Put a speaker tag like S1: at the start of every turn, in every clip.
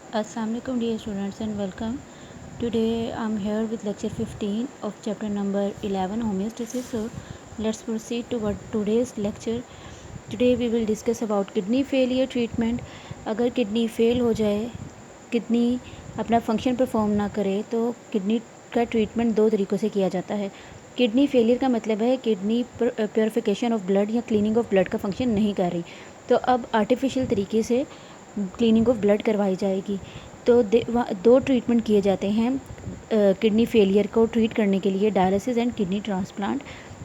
S1: Assalamualaikum dear students and welcome. Today I'm here with lecture 15 of chapter number 11 homeostasis. So let's proceed to what today's lecture. Today we will discuss about kidney failure treatment. अगर kidney fail हो जाए, kidney अपना function perform ना करे तो kidney का treatment दो तरीक़ों से किया जाता है. किडनी फेलियर का मतलब है किडनी प्योरिफिकेशन ऑफ ब्लड या क्लीनिंग ऑफ ब्लड का फंक्शन नहीं कर रही, तो अब आर्टिफिशियल तरीके से क्लीनिंग ऑफ ब्लड करवाई जाएगी. तो दो ट्रीटमेंट किए जाते हैं किडनी फेलियर को ट्रीट करने के लिए, dialysis and kidney transplant.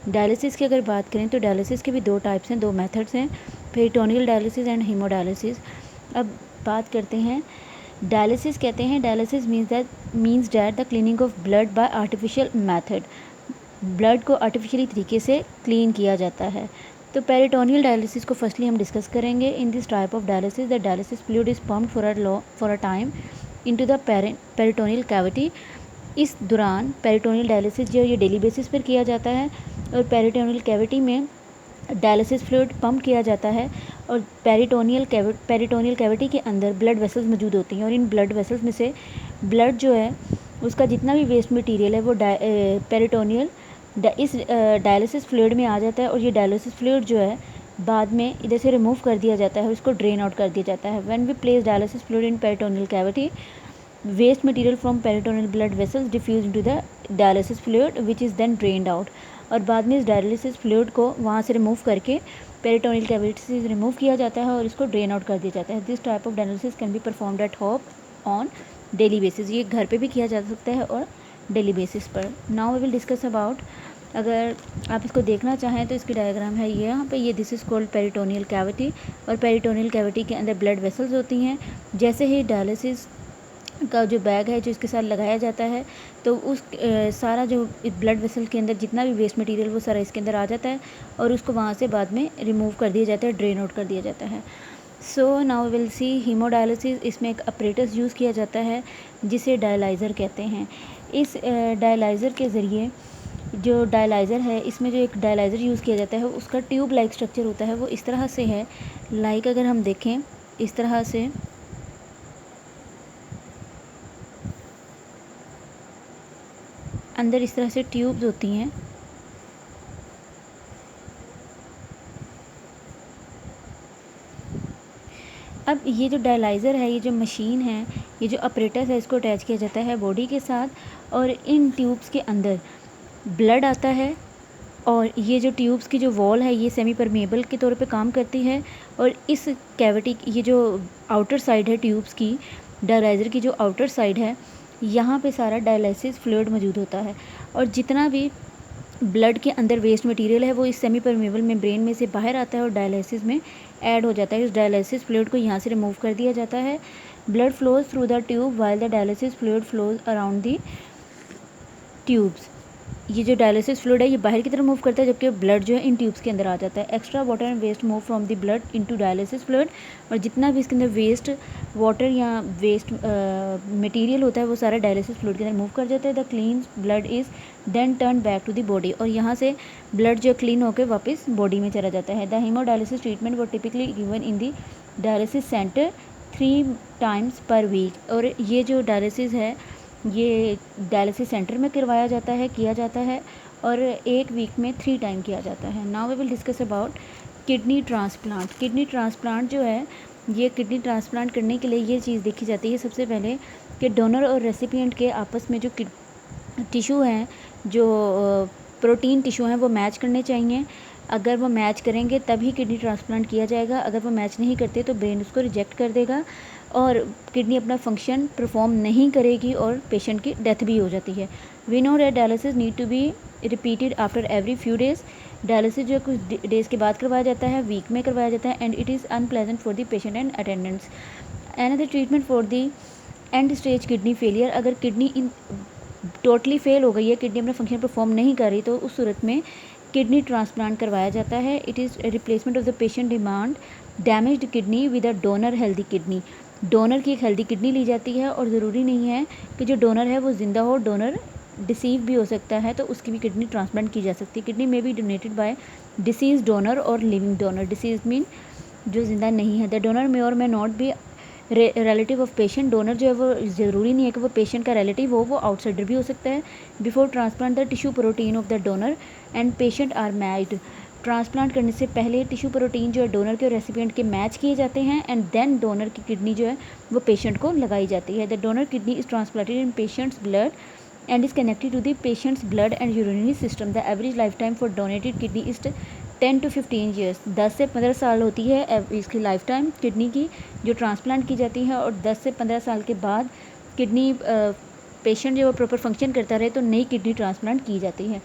S1: Dialysis की अगर बात करें तो डायलिसिस के भी दो टाइप्स हैं, दो मेथड्स हैं, पेरिटोनियल डायलिसिस एंड हीमोडायलिसिस. अब बात करते हैं डायलिसिस. कहते हैं dialysis means that the cleaning of blood bye artificial method. Blood को आर्टिफिशियली तरीके से क्लीन किया जाता है. तो पेरिटोनियल डायलिसिस को फर्स्टली हम डिस्कस करेंगे. In this type of dialysis the dialysis fluid is pumped for a time into the peritoneal cavity. इस दौरान पेरिटोनियल डायलिसिस जो ये डेली बेसिस पर किया जाता है और पेरिटोनियल कैविटी में डायलिसिस फ्लूइड पंप किया जाता है और पेरिटोनियल कैविटी के अंदर ब्लड वेसल्स मौजूद होती हैं और इन ब्लड वेसल्स में से ब्लड जो है उसका जितना भी वेस्ट मटेरियल है वो पेरिटोनियल इस डायलिसिस फ्लूइड में आ जाता है और ये डायलिसिस फ्लूइड जो है बाद में इधर से रिमूव कर दिया जाता है और इसको ड्रेन आउट कर दिया जाता है. When we place dialysis fluid in peritoneal cavity, waste material from peritoneal blood vessels diffuse into the dialysis fluid which is then drained out. और बाद में इस डायलिसिस फ्लूइड को वहाँ से रिमूव करके पेरिटोनियल कैविटी से रिमूव किया जाता है और इसको ड्रेन आउट कर दिया जाता है. This type of dialysis can be performed at home on daily basis. ये घर पे भी किया जा सकता है और डेली बेसिस पर. Now we will discuss about, अगर आप इसको देखना चाहें तो इसकी डायग्राम है ये यहाँ पे. ये this is called peritoneal cavity और पेरिटोनियल कैविटी के अंदर ब्लड वेसल्स होती हैं. जैसे ही डायलिसिस का जो बैग है जो इसके साथ लगाया जाता है तो उस सारा जो ब्लड वेसल के अंदर जितना भी वेस्ट मटेरियल वो सारा इसके अंदर आ जाता है और उसको वहाँ से बाद में रिमूव कर दिया जाता है, ड्रेन आउट कर दिया जाता है. So now will see haemodialysis. इसमें एक अपरेटस यूज़ किया जाता है जिसे डायलाइज़र कहते हैं. इस डायलाइज़र के ज़रिए जो डायलाइज़र है इसमें जो एक डायलाइज़र यूज़ किया जाता है उसका ट्यूब लाइक स्ट्रक्चर होता है. वो इस तरह से है, लाइक अगर हम देखें इस तरह से अंदर इस तरह से ट्यूब्स होती हैं. अब ये जो डायलाइज़र है, ये जो मशीन है, ये जो अपरेटस है, इसको अटैच किया जाता है बॉडी के साथ और इन ट्यूब्स के अंदर ब्लड आता है और ये जो ट्यूब्स की जो वॉल है ये सेमी परमेबल के तौर पे काम करती है और इस कैविटी ये जो आउटर साइड है ट्यूब्स की, डायलाइज़र की जो आउटर साइड है, यहाँ पे सारा डायलिसिस फ्लूइड मौजूद होता है और जितना भी ब्लड के अंदर वेस्ट मटेरियल है वो इस सेमी परमेबल मेम्ब्रेन में से बाहर आता है और डायलिसिस में ऐड हो जाता है. इस डायलिसिस फ्लूइड को यहाँ से रिमूव कर दिया जाता है. Blood flows through the tube while the dialysis fluid flows around the tubes. ये जो डायलिसिस फ्लूइड है ये बाहर की तरफ मूव करता है जबकि ब्लड जो है इन ट्यूब्स के अंदर आ जाता है. Extra water and waste move from the blood into dialysis fluid. और जितना भी इसके अंदर वेस्ट वाटर या वेस्ट मटेरियल होता है वो सारा डायलिसिस फ्लूइड के अंदर मूव कर जाता है. The clean blood is then turn back to the body. और यहाँ से ब्लड जो क्लीन होकर वापस बॉडी में चला जाता है. द हीमोडायलिसिस ट्रीटमेंट वो typically given in the dialysis centre 3 times per week. और ये जो डायलिसिस है ये डायलिसिस सेंटर में करवाया जाता है, किया जाता है और एक वीक में 3 टाइम किया जाता है. Now we will discuss about kidney transplant. Kidney transplant जो है ये किडनी ट्रांसप्लांट करने के लिए ये चीज़ देखी जाती है सबसे पहले कि डोनर और रेसिपिएंट के आपस में जो टिशू हैं, जो प्रोटीन टिशू हैं वो मैच करने चाहिए. अगर वो मैच करेंगे तभी किडनी ट्रांसप्लांट किया जाएगा. अगर वो मैच नहीं करते तो ब्रेन उसको रिजेक्ट कर देगा और किडनी अपना फंक्शन परफॉर्म नहीं करेगी और पेशेंट की डेथ भी हो जाती है. We know that dialysis need to be repeated after every few days. Dialysis जो कुछ डेज़ के बाद करवाया जाता है, वीक में करवाया जाता है and it is unpleasant for the patient and attendants. Another treatment for the end stage kidney failure. अगर किडनी टोटली फेल हो गई है, किडनी अपना फंक्शन परफॉर्म नहीं कर रही, तो उस सूरत में किडनी ट्रांसप्लांट करवाया जाता है. It is replacement of the patient demand damaged kidney with a donor healthy kidney. Donor की एक हेल्दी किडनी ली जाती है और ज़रूरी नहीं है कि जो डोनर है वो ज़िंदा हो, डोनर डिसीव भी हो सकता है तो उसकी भी किडनी ट्रांसप्लांट की जा सकती है. किडनी में B donated bye disease donor और लिविंग डोनर. डिसीज मीन जो ज़िंदा नहीं है. द डोनर मे और may not be relative of patient, donor जो है वो ज़रूरी नहीं है कि वो पेशेंट का रिलेटिव हो, वो आउटसाइडर भी हो सकता है। Before transplant the tissue protein of the donor and patient are matched, transplant करने से पहले टिश्यू प्रोटीन जो है डोनर के और रेसिपिएंट के मैच किए जाते हैं एंड देन डोनर की किडनी जो है वो पेशेंट को लगाई जाती है। The donor kidney is transplanted in patients blood and is connected to the patient's blood and urinary system. The average lifetime for donated kidney is 10 to 15 years. 10 से 15 साल होती है इसकी लाइफ टाइम किडनी की जो ट्रांसप्लांट की जाती है, और 10 से 15 साल के बाद किडनी पेशेंट जो प्रॉपर फंक्शन करता रहे तो नई किडनी ट्रांसप्लांट की जाती है।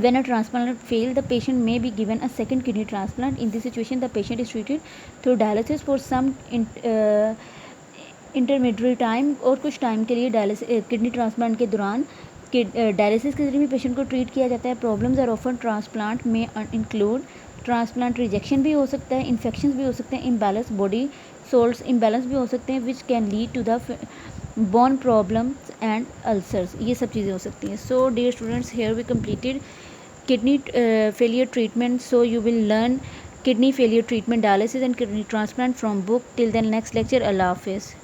S1: When a transplant fails, the patient may be given a second kidney transplant. In this situation, the patient is treated through dialysis for some intermediary time, और कुछ टाइम के लिए किडनी ट्रांसप्लांट के दौरान dialysis के जरिए भी पेशेंट को ट्रीट किया जाता है। प्रॉब्लम्स आर ऑफन ट्रांसप्लांट में इंक्लूड ट्रांसप्लांट रिजेक्शन भी हो सकता है, इन्फेक्शन भी हो सकते हैं, इम्बैलेंस बॉडी सोल्ट्स इम्बैलेंस भी हो सकते हैं which can lead to the bone problems and ulcers, ये सब चीज़ें हो सकती हैं। So dear students, here we completed kidney failure treatment, so you will learn kidney failure treatment, dialysis and kidney transplant from book. Till then, next lecture, Allah Hafiz.